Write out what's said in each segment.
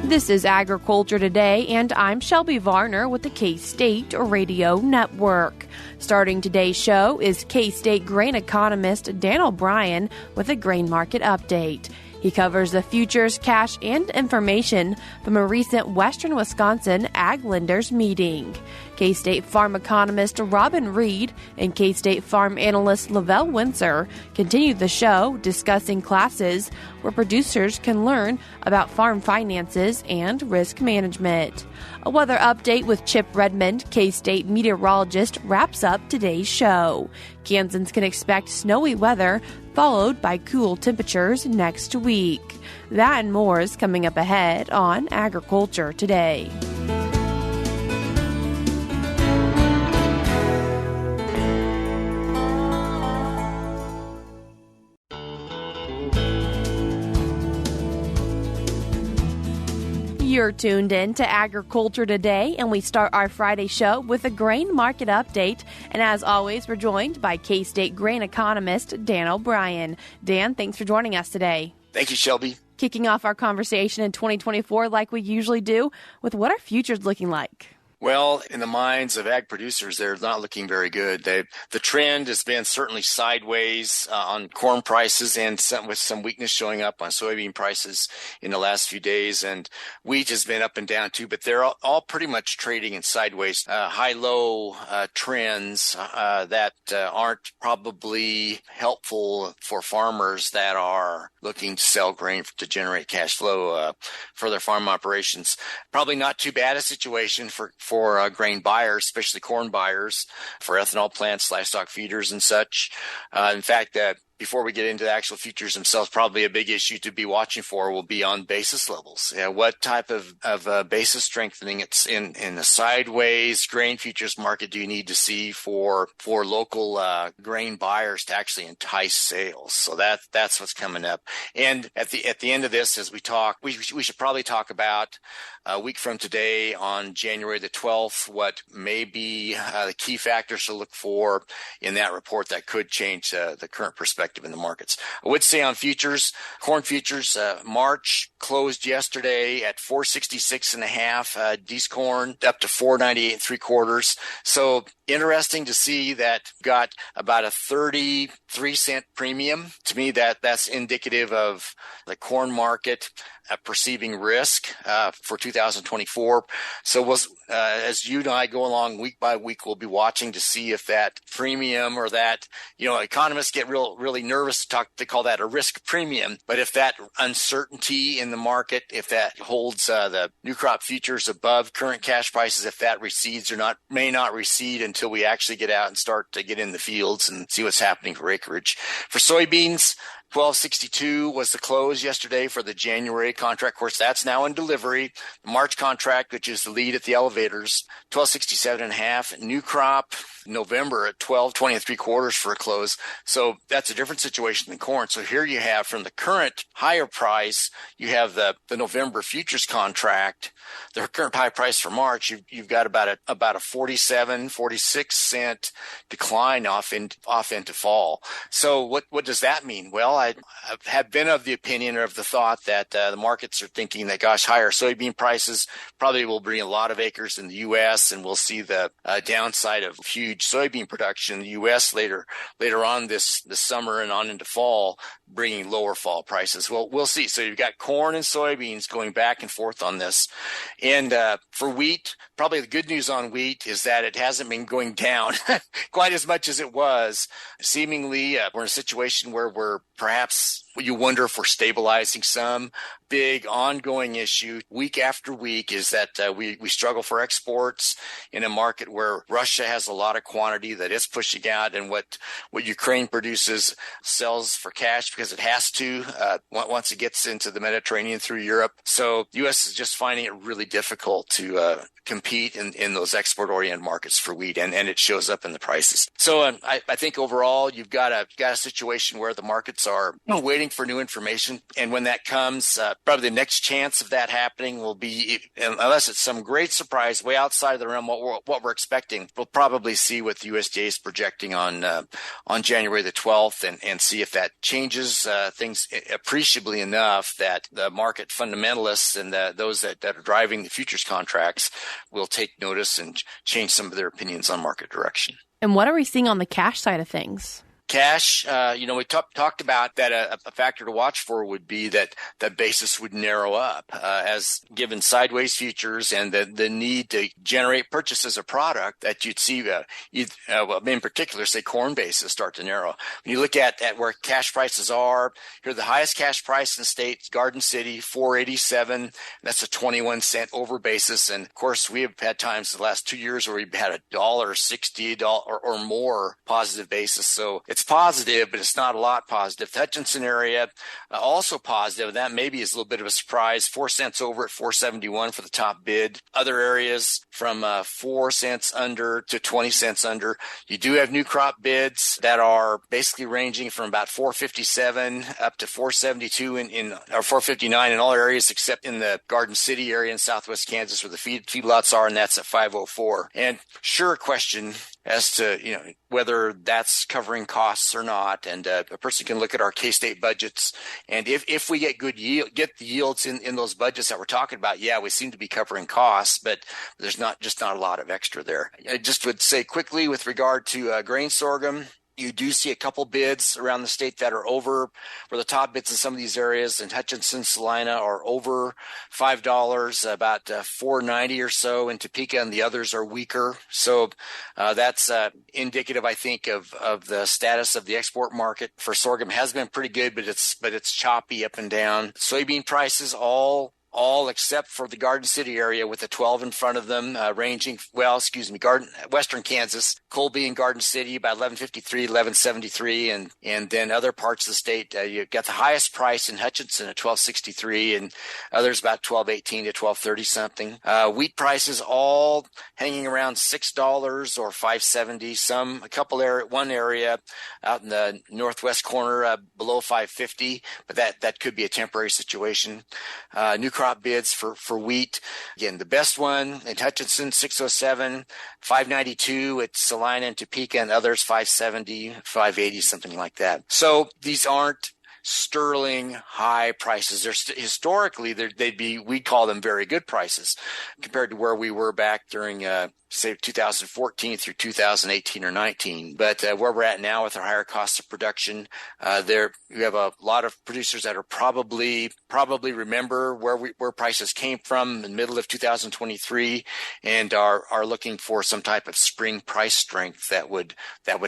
This is Agriculture Today, and I'm Shelby Varner with the K-State Radio Network. Starting today's show is K-State grain economist Dan O'Brien with a grain market update. He covers the futures, cash, and information from a recent Western Wisconsin ag lenders meeting. K-State farm economist Reid and K-State farm analyst LaVell Winsor continue the show discussing classes where producers can learn about farm finances and risk management. A weather update with Chip Redmond, K-State meteorologist, wraps up today's show. Kansans can expect snowy weather followed by cool temperatures next week. That and more is coming up ahead on Agriculture Today. You're tuned in to Agriculture Today, and we start our Friday show with a grain market update. And as always, we're joined by K-State grain economist Dan O'Brien. Dan, thanks for joining us today. Thank you, Shelby. Kicking off our conversation in 2024 like we usually do, with what are futures looking like? Well, in the minds of ag producers, they're not looking very good. The trend has been certainly sideways on corn prices and with some weakness showing up on soybean prices in the last few days. And wheat has been up and down too, but they're all pretty much trading in sideways, high-low trends that aren't probably helpful for farmers that are looking to sell grain to generate cash flow for their farm operations. Probably not too bad a situation for grain buyers, especially corn buyers, for ethanol plants, livestock feeders, and such. In fact, before we get into the actual futures themselves, probably a big issue to be watching for will be on basis levels. What type of basis strengthening it's in the sideways grain futures market do you need to see for local grain buyers to actually entice sales? So that's what's coming up. And at the end of this, as we talk, we should probably talk about a week from today on January the 12th, what may be the key factors to look for in that report that could change the current perspective in the markets. I would say on futures, corn futures, March closed yesterday at 466.5. D's corn up to 498.75. So interesting to see that got about a 33-cent premium. To me, that's indicative of the corn market perceiving risk for 2024. So as you and I go along week by week, we'll be watching to see if that premium or that, economists get really nervous they call that a risk premium. But if that uncertainty in the market, if that holds the new crop futures above current cash prices, if that recedes or may not recede until we actually get out and start to get in the fields and see what's happening for acreage. For soybeans, 1262 was the close yesterday for the January contract. Of course, that's now in delivery. The March contract, which is the lead at the elevators, 1267.5. New crop, November at 1220.75 for a close. So that's a different situation than corn. So here you have from the current higher price, you have the November futures contract, the current high price for March. You've got about a 46 cent decline off into fall. So what does that mean? Well, I have been of the opinion or of the thought that the markets are thinking that, higher soybean prices probably will bring a lot of acres in the U.S. and we'll see the downside of huge soybean production in the U.S. later on this summer and on into fall, bringing lower fall prices. Well, we'll see. So you've got corn and soybeans going back and forth on this. And for wheat, probably the good news on wheat is that it hasn't been going down quite as much as it was. Seemingly, we're in a situation where we're perhaps you wonder if we're stabilizing some. Big ongoing issue week after week is that we struggle for exports in a market where Russia has a lot of quantity that it's pushing out, and what Ukraine produces sells for cash because it has to once it gets into the Mediterranean through Europe. So the U.S. is just finding it really difficult to compete in those export-oriented markets for wheat, and it shows up in the prices. So I think overall you've got a situation where the markets are waiting waiting for new information. And when that comes, probably the next chance of that happening will be, unless it's some great surprise way outside of the realm what we're expecting, we'll probably see what the USDA is projecting on January the 12th and see if that changes things appreciably enough that the market fundamentalists and those that are driving the futures contracts will take notice and change some of their opinions on market direction. And what are we seeing on the cash side of things? Cash, we talked about that a factor to watch for would be that the basis would narrow up as given sideways futures and the need to generate purchases of product that you'd see, in particular, say corn basis start to narrow. When you look at where cash prices are, here the highest cash price in the state, Garden City, $4.87. That's a 21-cent over basis. And of course, we have had times the last 2 years where we've had $1.60 or more positive basis. So it's positive, but it's not a lot positive. The Hutchinson area, also positive. That maybe is a little bit of a surprise. 4 cents over at 471 for the top bid. Other areas from 4 cents under to 20 cents under. You do have new crop bids that are basically ranging from about 457 up to 472 or 459 in all areas except in the Garden City area in southwest Kansas where the feedlots are, and that's at 504. And sure question as to whether that's covering costs or not. And a person can look at our K-State budgets, and if we get good get the yields in those budgets that we're talking about, yeah, we seem to be covering costs, but there's not a lot of extra there. I just would say quickly with regard to grain sorghum, you do see a couple bids around the state that are over, where the top bids in some of these areas in Hutchinson, Salina are over $5, about $4.90 or so in Topeka, and the others are weaker. So that's indicative, I think, of the status of the export market for sorghum. Has been pretty good, but it's choppy up and down. Soybean prices all except for the Garden City area with a 12 in front of them, Western Kansas, Colby and Garden City about 1153, 1173, and then other parts of the state, you've got the highest price in Hutchinson at 1263, and others about 1218 to 1230 something. Wheat prices all hanging around $6 or 570. One area out in the northwest corner below 550, but that could be a temporary situation. New crop bids for wheat. Again, the best one in Hutchinson, 607, 592 at Salina and Topeka, and others 570, 580, something like that. So these aren't sterling high prices. Historically, we'd call them very good prices compared to where we were back during, say, 2014 through 2018 or 19. But where we're at now with our higher costs of production, we have a lot of producers that are probably remember where prices came from in the middle of 2023 and are looking for some type of spring price strength that would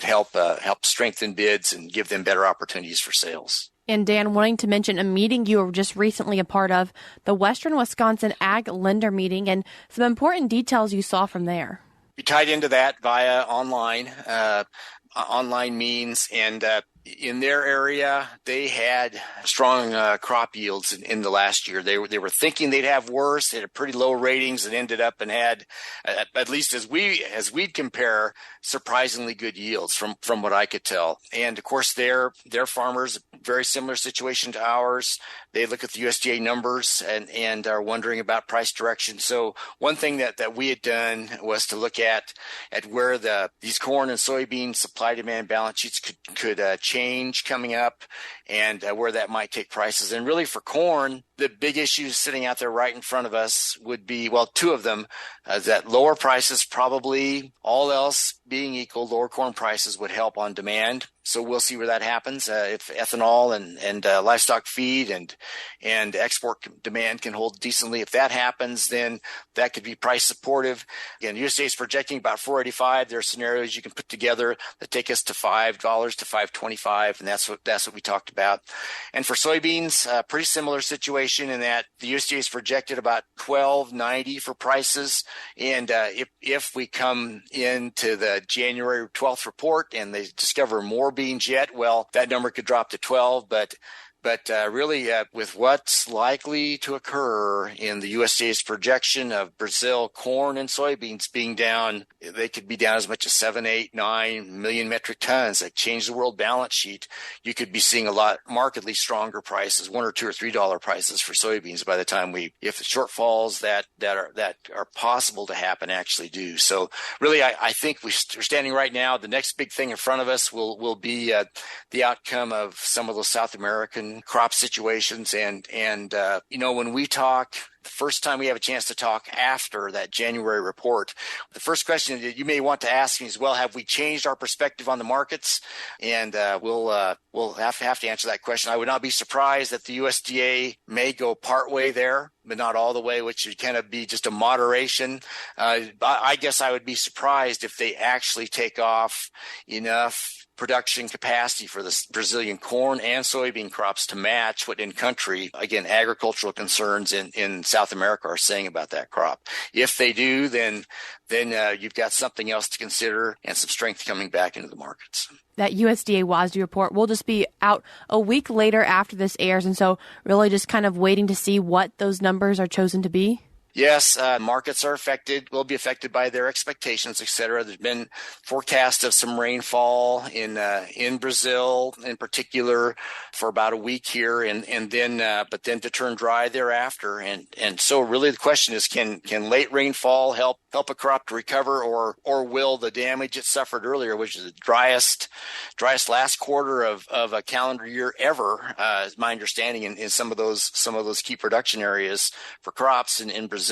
help strengthen bids and give them better opportunities for sales. And Dan, wanting to mention a meeting you were just recently a part of, the Western Wisconsin Ag Lender Meeting, and some important details you saw from there. We tied into that via online means, and in their area, they had strong crop yields in the last year. They were thinking they'd have worse. They had pretty low ratings and ended up and had, at least as we'd compare, surprisingly good yields from what I could tell. And of course, their farmers, very similar situation to ours. They look at the USDA numbers and are wondering about price direction. So one thing that we had done was to look at where these corn and soybean supply demand balance sheets could change coming up, and where that might take prices. And really for corn, the big issues sitting out there right in front of us would be, well, two of them, that lower prices, probably all else being equal, lower corn prices would help on demand. So we'll see where that happens. If ethanol and livestock feed and export demand can hold decently, if that happens, then that could be price supportive. Again, USDA is projecting about $4.85. There are scenarios you can put together that take us to $5 to $5.25, and that's what we talked about. And for soybeans, pretty similar situation in that the USDA is projected about $12.90 for prices. And if we come into the January 12th report and they discover more beans yet, well, that number could drop to 12, but But really, with what's likely to occur in the USDA's projection of Brazil corn and soybeans being down, they could be down as much as 7, 8, 9 million metric tons. That change the world balance sheet. You could be seeing a lot markedly stronger prices, $1 or $2 or $3 prices for soybeans by the time if the shortfalls that are possible to happen actually do. So really, I think we're standing right now. The next big thing in front of us will be the outcome of some of those South American crop situations. And when we talk, the first time we have a chance to talk after that January report, the first question that you may want to ask me is, well, have we changed our perspective on the markets? And we'll have to answer that question. I would not be surprised that the USDA may go partway there, but not all the way, which would kind of be just a moderation. I guess I would be surprised if they actually take off enough production capacity for the Brazilian corn and soybean crops to match what in country, again, agricultural concerns in South America are saying about that crop. If they do, then you've got something else to consider and some strength coming back into the markets. That USDA WASDE report will just be out a week later after this airs. And so really just kind of waiting to see what those numbers are chosen to be. Yes, markets will be affected by their expectations, et cetera. There's been forecast of some rainfall in Brazil in particular for about a week here, but then to turn dry thereafter. And so really the question is, can late rainfall help a crop to recover, or will the damage it suffered earlier, which is the driest last quarter of a calendar year ever, is my understanding in some of those key production areas for crops in Brazil.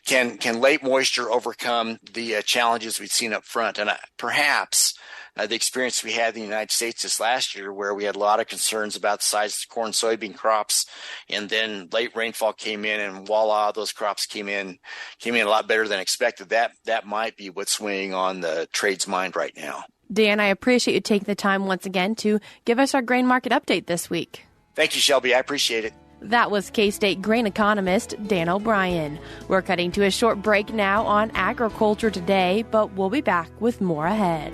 Can late moisture overcome the challenges we've seen up front? And perhaps the experience we had in the United States this last year, where we had a lot of concerns about the size of the corn soybean crops, and then late rainfall came in, and voila, those crops came in a lot better than expected. That might be what's weighing on the trade's mind right now. Dan, I appreciate you taking the time once again to give us our grain market update this week. Thank you, Shelby. I appreciate it. That was K-State grain economist Dan O'Brien. We're cutting to a short break now on Agriculture Today, but we'll be back with more ahead.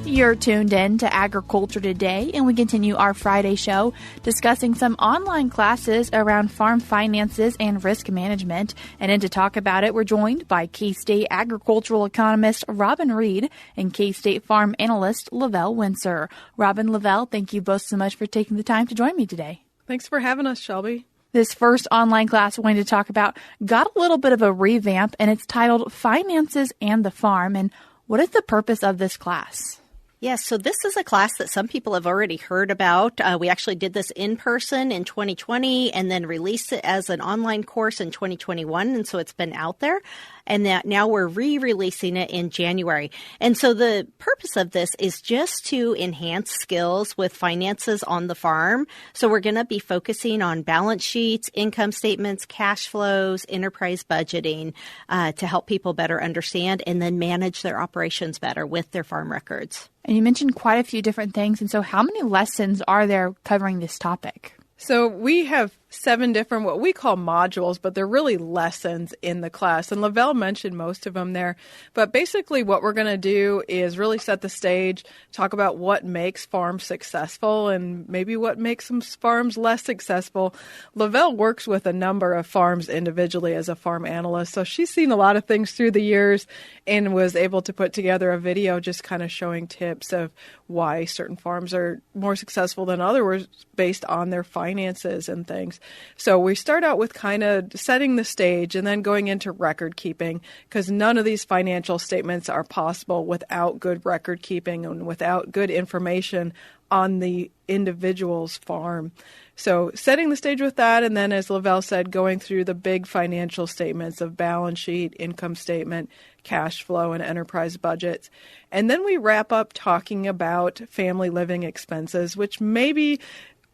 You're tuned in to Agriculture Today, and we continue our Friday show discussing some online classes around farm finances and risk management. And to talk about it, we're joined by K-State agricultural economist Robin Reid and K-State farm analyst LaVell Winsor. Robin, LaVell, thank you both so much for taking the time to join me today. Thanks for having us, Shelby. This first online class we're going to talk about got a little bit of a revamp, and it's titled Finances and the Farm. And what is the purpose of this class? Yes, so this is a class that some people have already heard about. We actually did this in person in 2020 and then released it as an online course in 2021, and so it's been out there. And that now we're re-releasing it in January. And so the purpose of this is just to enhance skills with finances on the farm. So we're going to be focusing on balance sheets, income statements, cash flows, enterprise budgeting to help people better understand and then manage their operations better with their farm records. And you mentioned quite a few different things. And so how many lessons are there covering this topic? So we have 7 different what we call modules, but they're really lessons in the class. And LaVell mentioned most of them there. But basically what we're going to do is really set the stage, talk about what makes farms successful and maybe what makes some farms less successful. LaVell works with a number of farms individually as a farm analyst. So she's seen a lot of things through the years and was able to put together a video just kind of showing tips of why certain farms are more successful than others based on their finances and things. So we start out with kind of setting the stage and then going into record keeping, because none of these financial statements are possible without good record keeping and without good information on the individual's farm. So setting the stage with that, and then, as LaVell said, going through the big financial statements of balance sheet, income statement, cash flow, and enterprise budgets. And then we wrap up talking about family living expenses, which maybe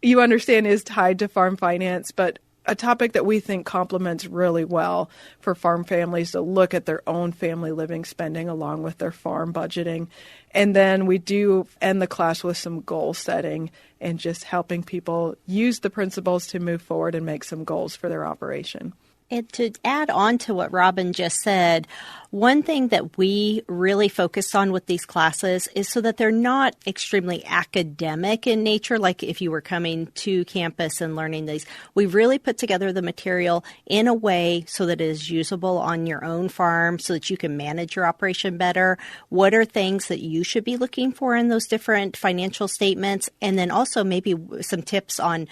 you understand is tied to farm finance, but a topic that we think complements really well for farm families to look at their own family living spending along with their farm budgeting. And then we do end the class with some goal setting and just helping people use the principles to move forward and make some goals for their operation. And to add on to what Robin just said, one thing that we really focus on with these classes is so that they're not extremely academic in nature, like if you were coming to campus and learning these. We really put together the material in a way so that it is usable on your own farm so that you can manage your operation better. What are things that you should be looking for in those different financial statements? And then also maybe some tips on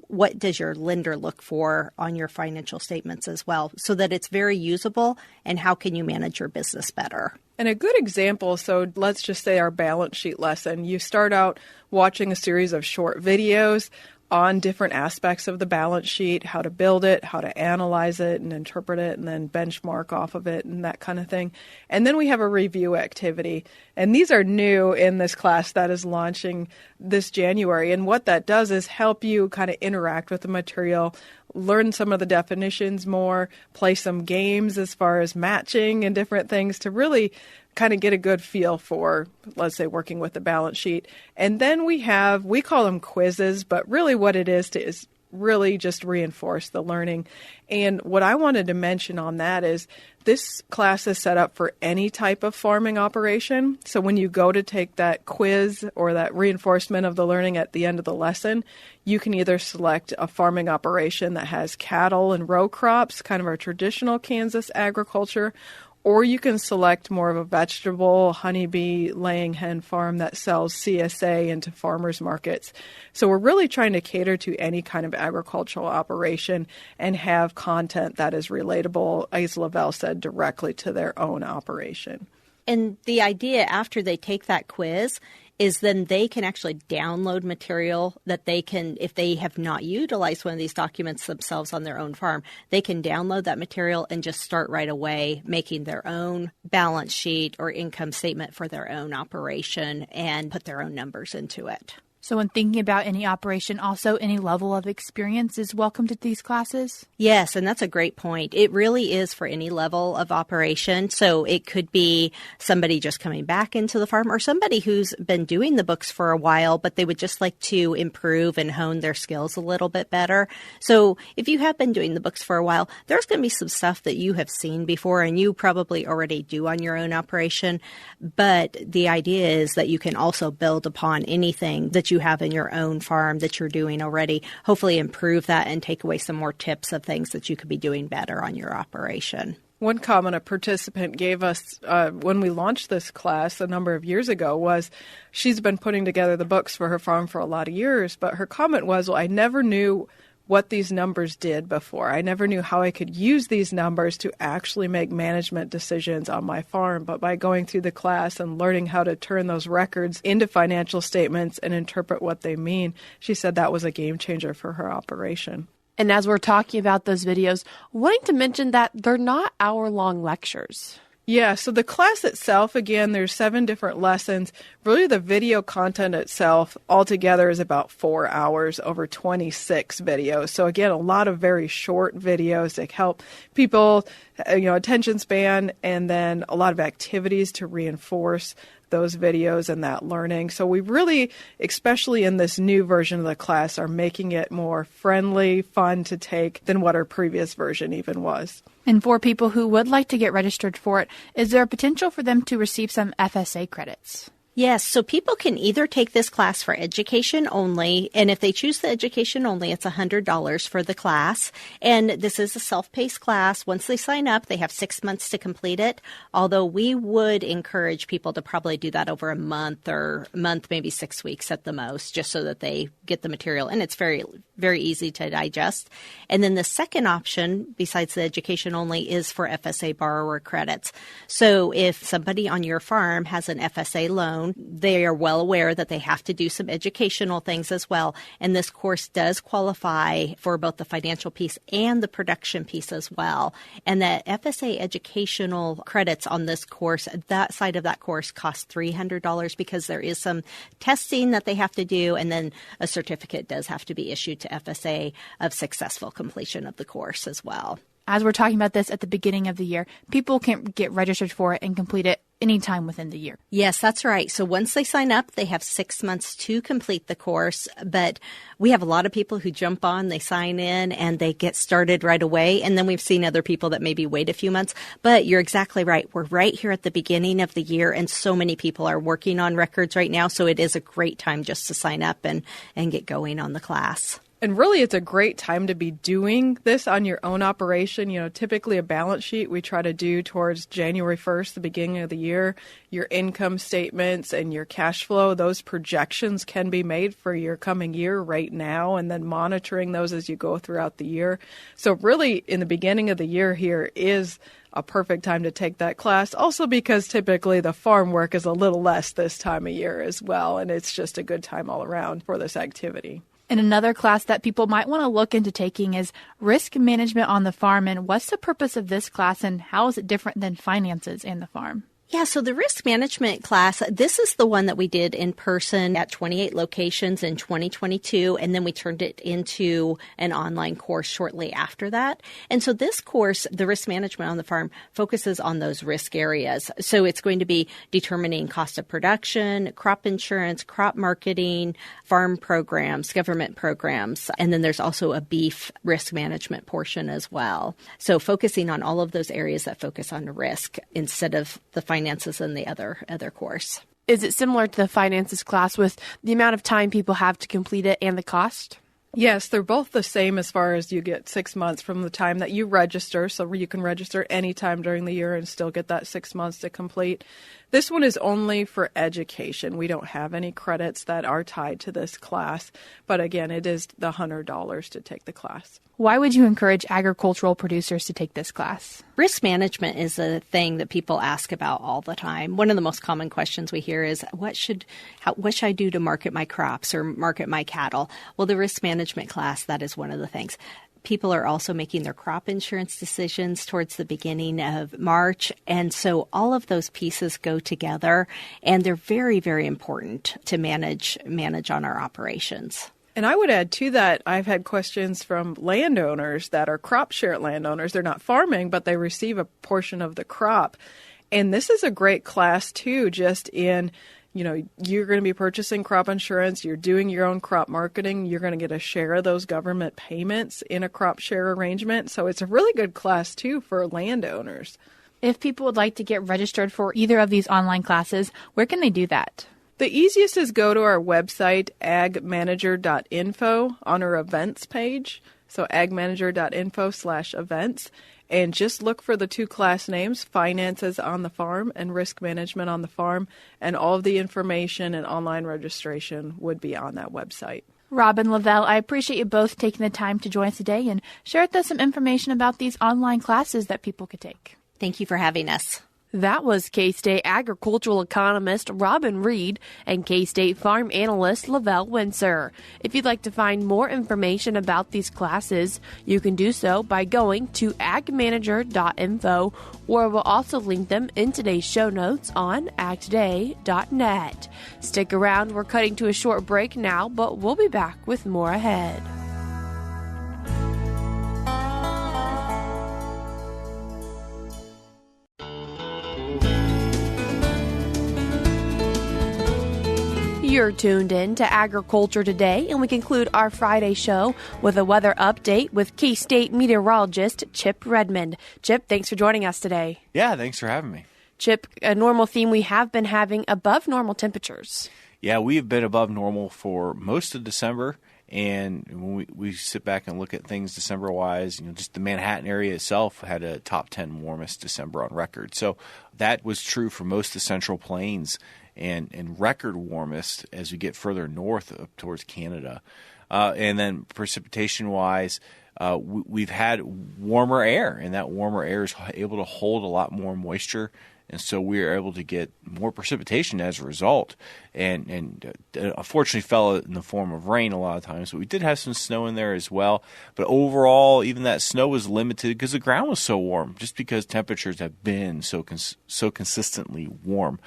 what does your lender look for on your financial statements as well, so that it's very usable, and how can you manage your business better. And a good example, so let's just say our balance sheet lesson. You start out watching a series of short videos on different aspects of the balance sheet, how to build it, how to analyze it and interpret it, and then benchmark off of it and that kind of thing. And then we have a review activity. And these are new in this class that is launching this January. And what that does is help you kind of interact with the material, learn some of the definitions more, play some games as far as matching and different things to really kind of get a good feel for, let's say, working with the balance sheet. And then we call them quizzes, but really what it is really just reinforce the learning. And what I wanted to mention on that is this class is set up for any type of farming operation. So when you go to take that quiz or that reinforcement of the learning at the end of the lesson, you can either select a farming operation that has cattle and row crops, kind of our traditional Kansas agriculture, or you can select more of a vegetable, honeybee, laying hen farm that sells CSA into farmers markets. So we're really trying to cater to any kind of agricultural operation and have content that is relatable, as LaVell said, directly to their own operation. And the idea after they take that quiz is then they can actually download material that they can, if they have not utilized one of these documents themselves on their own farm, they can download that material and just start right away making their own balance sheet or income statement for their own operation and put their own numbers into it. So when thinking about any operation, also any level of experience is welcome to these classes? Yes, and that's a great point. It really is for any level of operation. So it could be somebody just coming back into the farm or somebody who's been doing the books for a while, but they would just like to improve and hone their skills a little bit better. So if you have been doing the books for a while, there's going to be some stuff that you have seen before and you probably already do on your own operation. But the idea is that you can also build upon anything that you have in your own farm that you're doing already, hopefully improve that and take away some more tips of things that you could be doing better on your operation. One comment a participant gave us when we launched this class a number of years ago was she's been putting together the books for her farm for a lot of years, but her comment was, well, I never knew what these numbers did before. I never knew how I could use these numbers to actually make management decisions on my farm. But by going through the class and learning how to turn those records into financial statements and interpret what they mean, she said that was a game changer for her operation. And as we're talking about those videos, wanting to mention that they're not hour-long lectures. Yeah, so the class itself, again, there's 7 different lessons. Really, the video content itself altogether is about 4 hours over 26 videos. So again, a lot of very short videos that help people, attention span, and then a lot of activities to reinforce those videos and that learning. So we really, especially in this new version of the class, are making it more friendly, fun to take than what our previous version even was. And for people who would like to get registered for it, is there a potential for them to receive some FSA credits? Yes, so people can either take this class for education only, and if they choose the education only, it's $100 for the class. And this is a self-paced class. Once they sign up, they have 6 months to complete it, although we would encourage people to probably do that over a month, maybe 6 weeks at the most, just so that they get the material. And it's very, very easy to digest. And then the second option, besides the education only, is for FSA borrower credits. So if somebody on your farm has an FSA loan, they are well aware that they have to do some educational things as well. And this course does qualify for both the financial piece and the production piece as well. And the FSA educational credits on this course, that side of that course costs $300 because there is some testing that they have to do. And then a certificate does have to be issued to FSA of successful completion of the course as well. As we're talking about this at the beginning of the year, people can get registered for it and complete it anytime within the year. Yes, that's right. So once they sign up, they have 6 months to complete the course. But we have a lot of people who jump on, they sign in, and they get started right away. And then we've seen other people that maybe wait a few months. But you're exactly right. We're right here at the beginning of the year, and so many people are working on records right now. So it is a great time just to sign up and get going on the class. And really, it's a great time to be doing this on your own operation. You know, typically a balance sheet we try to do towards January 1st, the beginning of the year. Your income statements and your cash flow, those projections can be made for your coming year right now, and then monitoring those as you go throughout the year. So really, in the beginning of the year here is a perfect time to take that class. Also because typically the farm work is a little less this time of year as well, and it's just a good time all around for this activity. And another class that people might want to look into taking is risk management on the farm. And what's the purpose of this class, and how is it different than finances in the farm? Yeah, so the risk management class, this is the one that we did in person at 28 locations in 2022, and then we turned it into an online course shortly after that. And so this course, the risk management on the farm, focuses on those risk areas. So it's going to be determining cost of production, crop insurance, crop marketing, farm programs, government programs, and then there's also a beef risk management portion as well. So focusing on all of those areas that focus on risk instead of the finances in the other course. Is it similar to the finances class with the amount of time people have to complete it and the cost? Yes, they're both the same as far as you get 6 months from the time that you register. So you can register anytime during the year and still get that 6 months to complete. This one is only for education. We don't have any credits that are tied to this class. But again, it is the $100 to take the class. Why would you encourage agricultural producers to take this class? Risk management is a thing that people ask about all the time. One of the most common questions we hear is, what should I do to market my crops or market my cattle? Well, the risk management class, that is one of the things. People are also making their crop insurance decisions towards the beginning of March. And so all of those pieces go together, and they're very, very important to manage on our operations. And I would add to that, I've had questions from landowners that are crop share landowners. They're not farming, but they receive a portion of the crop. And this is a great class, too, just in, you know, you're going to be purchasing crop insurance, you're doing your own crop marketing, you're going to get a share of those government payments in a crop share arrangement. So it's a really good class, too, for landowners. If people would like to get registered for either of these online classes, where can they do that? The easiest is go to our website, AgManager.info, on our events page. So AgManager.info/events. And just look for the two class names, Finances on the Farm and Risk Management on the Farm. And all of the information and online registration would be on that website. Rob and LaVell, I appreciate you both taking the time to join us today and share with us some information about these online classes that people could take. Thank you for having us. That was K-State agricultural economist Robin Reid and K-State farm analyst LaVell Winsor. If you'd like to find more information about these classes, you can do so by going to AgManager.info, or we'll also link them in today's show notes on agtoday.net. Stick around, we're cutting to a short break now, but we'll be back with more ahead. You're tuned in to Agriculture Today, and we conclude our Friday show with a weather update with K-State meteorologist Chip Redmond. Chip, thanks for joining us today. Yeah, thanks for having me. Chip, a normal theme, we have been having above normal temperatures. Yeah, we've been above normal for most of December, and when we sit back and look at things December-wise, just the Manhattan area itself had a top 10 warmest December on record. So that was true for most of the Central Plains, and record warmest as we get further north up towards Canada. And then precipitation-wise, we've had warmer air, and that warmer air is able to hold a lot more moisture, and so we are able to get more precipitation as a result. And unfortunately fell in the form of rain a lot of times, but we did have some snow in there as well. But overall, even that snow was limited because the ground was so warm, just because temperatures have been so consistently warm.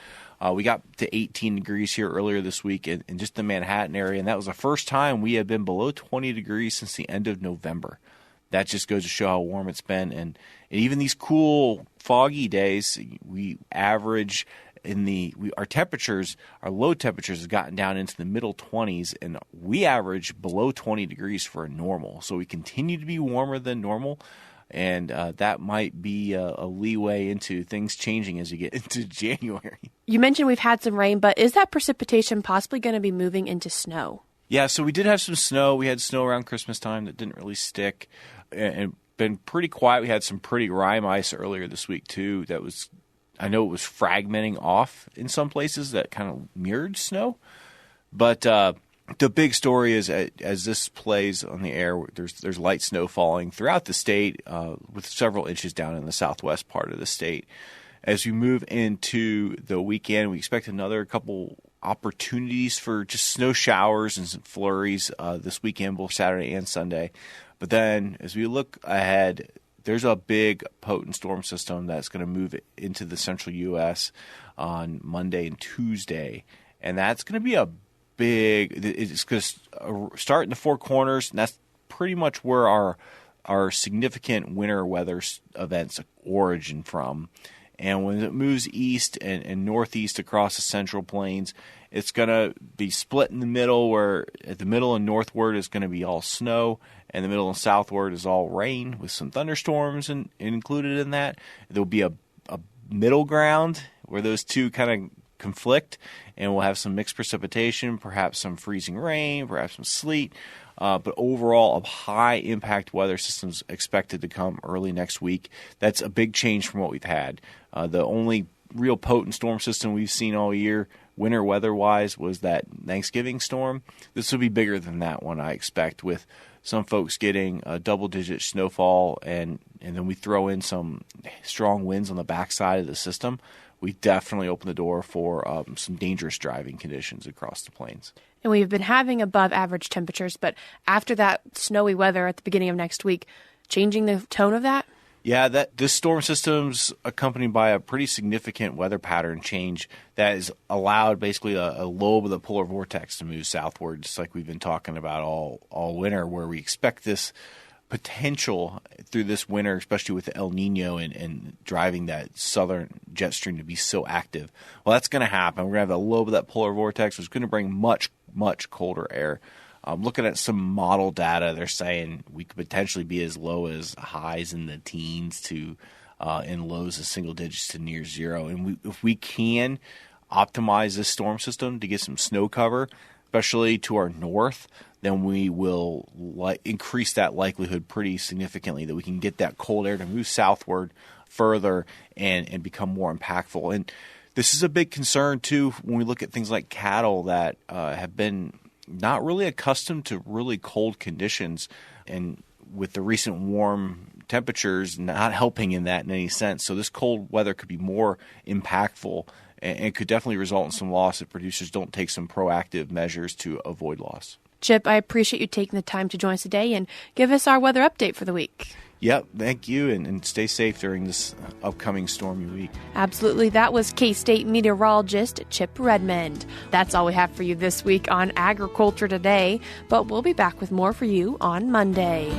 We got to 18 degrees here earlier this week in just the Manhattan area, and that was the first time we had been below 20 degrees since the end of November. That just goes to show how warm it's been. And even these cool foggy days, we average our temperatures, our low temperatures have gotten down into the middle 20s, and we average below 20 degrees for a normal. So we continue to be warmer than normal, and that might be a leeway into things changing as you get into January. You mentioned we've had some rain, but is that precipitation possibly going to be moving into snow? Yeah, so we did have some snow. We had snow around Christmas time that didn't really stick, and been pretty quiet. We had some pretty rime ice earlier this week too. I know it was fragmenting off in some places that kind of mirrored snow. But the big story is, as this plays on the air, there's light snow falling throughout the state, with several inches down in the southwest part of the state. As we move into the weekend, we expect another couple opportunities for just snow showers and some flurries this weekend, both Saturday and Sunday. But then as we look ahead, there's a big potent storm system that's going to move into the central U.S. on Monday and Tuesday. And that's going to be it's going to start in the Four Corners, and that's pretty much where our significant winter weather events origin from. And when it moves east and northeast across the central plains, it's going to be split in the middle, where at the middle and northward is going to be all snow, and the middle and southward is all rain with some thunderstorms included in that. There'll be a middle ground where those two kind of conflict, and we'll have some mixed precipitation, perhaps some freezing rain, perhaps some sleet. But overall, a high-impact weather system's expected to come early next week. That's a big change from what we've had. The only real potent storm system we've seen all year, winter weather-wise, was that Thanksgiving storm. This will be bigger than that one, I expect, with some folks getting a double-digit snowfall, and then we throw in some strong winds on the backside of the system. We definitely open the door for some dangerous driving conditions across the plains. And we've been having above average temperatures, but after that snowy weather at the beginning of next week, changing the tone of that? Yeah, this storm system's accompanied by a pretty significant weather pattern change that has allowed basically a lobe of the polar vortex to move southward, just like we've been talking about all winter, where we expect this potential through this winter, especially with the El Nino and driving that southern jet stream to be so active. Well, that's going to happen. We're going to have a lobe of that polar vortex, which is going to bring much, much colder air. Looking at some model data, they're saying we could potentially be as low as highs in the teens to in lows of single digits to near zero. And if we can optimize this storm system to get some snow cover, especially to our north, then we will increase that likelihood pretty significantly that we can get that cold air to move southward further and become more impactful. And this is a big concern, too, when we look at things like cattle that have been not really accustomed to really cold conditions, and with the recent warm temperatures not helping in that in any sense. So this cold weather could be more impactful and could definitely result in some loss if producers don't take some proactive measures to avoid loss. Chip, I appreciate you taking the time to join us today and give us our weather update for the week. Yep, thank you, and stay safe during this upcoming stormy week. Absolutely. That was K-State meteorologist Chip Redmond. That's all we have for you this week on Agriculture Today, but we'll be back with more for you on Monday.